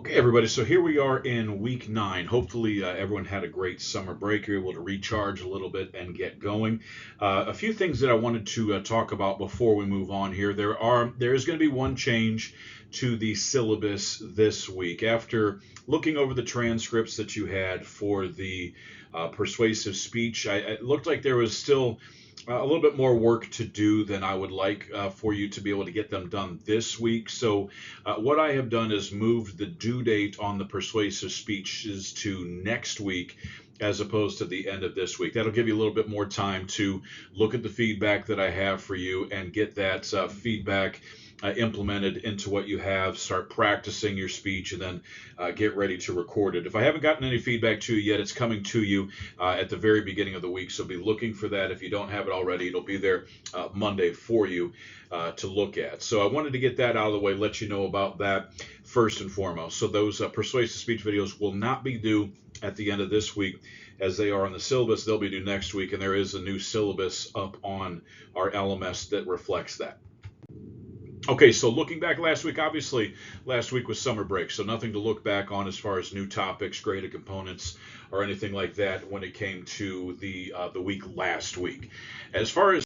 Okay, everybody. So here we are in week 9. Hopefully, everyone had a great summer break. You're able to recharge a little bit and get going. A few things that I wanted to talk about before we move on here. There is going to be one change to the syllabus this week. After looking over the transcripts that you had for the persuasive speech, it looked like there was still a little bit more work to do than I would like for you to be able to get them done this week. So, what I have done is moved the due date on the persuasive speeches to next week as opposed to the end of this week. That'll give you a little bit more time to look at the feedback that I have for you and get that feedback implemented into what you have, start practicing your speech, and then get ready to record it. If I haven't gotten any feedback to you yet, it's coming to you at the very beginning of the week, so be looking for that. If you don't have it already, it'll be there Monday for you to look at. So I wanted to get that out of the way, let you know about that first and foremost. So those persuasive speech videos will not be due at the end of this week as they are on the syllabus. They'll be due next week, and there is a new syllabus up on our LMS that reflects that. Okay, so looking back last week, obviously last week was summer break, so nothing to look back on as far as new topics, graded components, or anything like that when it came to the week last week. As far as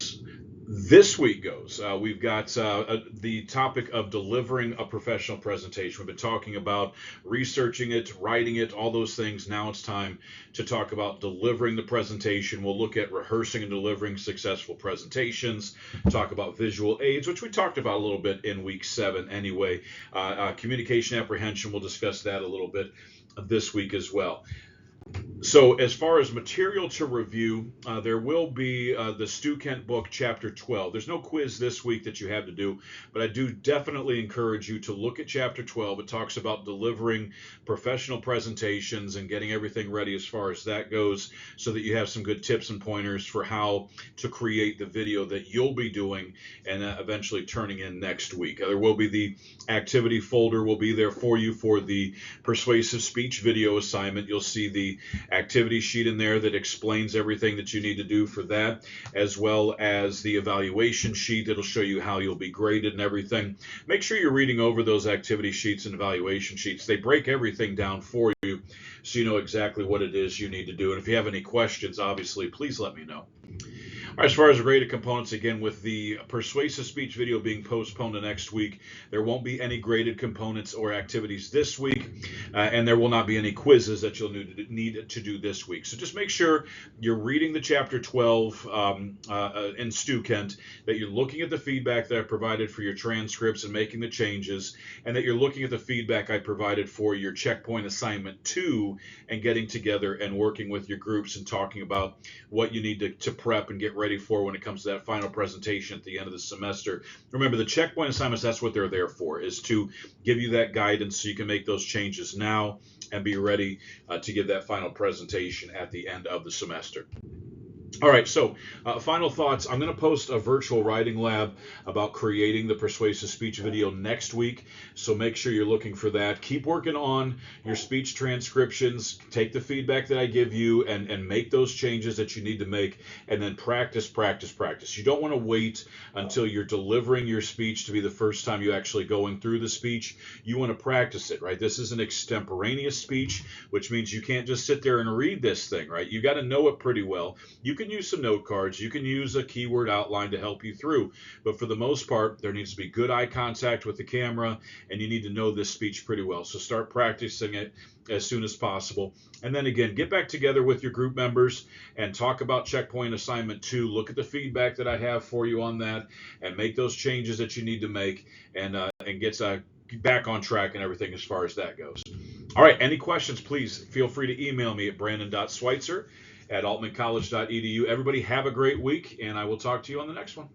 this week goes, we've got the topic of delivering a professional presentation. We've been talking about researching it, writing it, all those things. Now it's time to talk about delivering the presentation. We'll look at rehearsing and delivering successful presentations, talk about visual aids, which we talked about a little bit in week 7 anyway. Communication apprehension, we'll discuss that a little bit this week as well. So as far as material to review, there will be the Stu Kent book, Chapter 12. There's no quiz this week that you have to do, but I do definitely encourage you to look at Chapter 12. It talks about delivering professional presentations and getting everything ready as far as that goes so that you have some good tips and pointers for how to create the video that you'll be doing and eventually turning in next week. There will be the activity folder will be there for you for the persuasive speech video assignment. You'll see the activity sheet in there that explains everything that you need to do for that, as well as the evaluation sheet that'll show you how you'll be graded and everything. Make sure you're reading over those activity sheets and evaluation sheets. They break everything down for you so you know exactly what it is you need to do. And if you have any questions, obviously, please let me know. All right, as far as graded components, again, with the persuasive speech video being postponed to next week, there won't be any graded components or activities this week, and there will not be any quizzes that you'll need to do this week. So just make sure you're reading the Chapter 12 in Stu Kent, that you're looking at the feedback that I provided for your transcripts and making the changes, and that you're looking at the feedback I provided for your checkpoint assignment 2 and getting together and working with your groups and talking about what you need to prep and get ready for when it comes to that final presentation at the end of the semester. Remember, the checkpoint assignments, that's what they're there for, is to give you that guidance so you can make those changes now and be ready to give that final presentation at the end of the semester. All right, so final thoughts. I'm going to post a virtual writing lab about creating the persuasive speech video next week, so make sure you're looking for that. Keep working on your speech transcriptions. Take the feedback that I give you and make those changes that you need to make, and then practice, practice, practice. You don't want to wait until you're delivering your speech to be the first time you actually going through the speech. You want to practice it, right? This is an extemporaneous speech, which means you can't just sit there and read this thing, right? You got to know it pretty well. You can use some note cards, you can use a keyword outline to help you through, but for the most part, there needs to be good eye contact with the camera, and you need to know this speech pretty well. So start practicing it as soon as possible. And then again, get back together with your group members and talk about checkpoint assignment 2. Look at the feedback that I have for you on that and make those changes that you need to make and get back on track and everything as far as that goes. All right, any questions, please feel free to email me at brandon.schweitzer@altmancollege.edu. Everybody have a great week, and I will talk to you on the next one.